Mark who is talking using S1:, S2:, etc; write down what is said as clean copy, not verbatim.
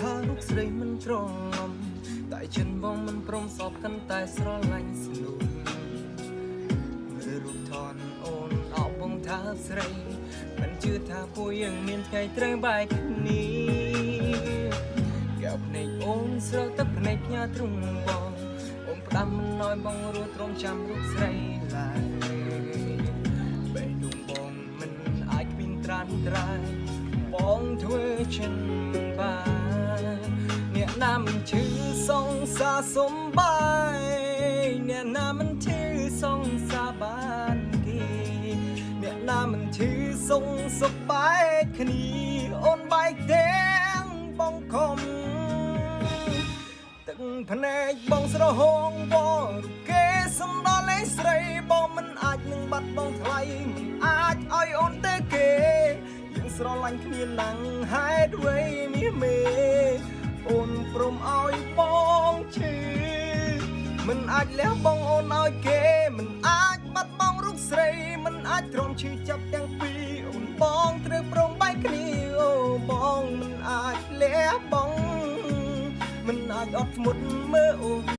S1: ថារូបស្រីមិនទ្រងំតែចិនបងមិនព្រមសពកាន់តែស្រឡាញ់ស្នូលមើលរូបថនអូនអោបបងថាស្រីមិនជឿថាពួកយើងមានថ្ងៃត្រូវបែកគ្នាកែវភ្នែកអូនស្រោទឹកភ្នែកញ៉ាទ្រង់បងអូនផ្ដាំមិនឲ្យបងរស់ត្រង់ចាំរូបស្រីឡើយបេះដូងបងមិនអាចគ្មានត្រានត្រែបងធ្វើចិនបានអ្នកណាមិនឈឺសងសាសំបាយអ្នកណាមិនឈឺសងសាបានគេអ្នកណាមិនឈឺសងសុខបែកគ្នាអូនបែកទាំងបងខំទឹកភ្នែកបងស្រហងបរគេសំដល់លេស្រីបងមិនអាចនឹងបាត់បងថ្លៃមិនអាចឲ្យអូនទៅគេយើងស្រឡាញ់គ្នាណាំងហេតុអ្វីមាសមេអូនព្រមឲ្យបងឈឺមិនអាចលះបងអូនឲ្យគេមិនអាចបាត់បងរូបស្រីមិនអាចទ្រាំឈឺចាប់ទាំងពីរអូនបងត្រូវព្រមបែកគ្នាអូបងមិនអាចលះបងមិនអាចអត់ធ្មត់មើលអូន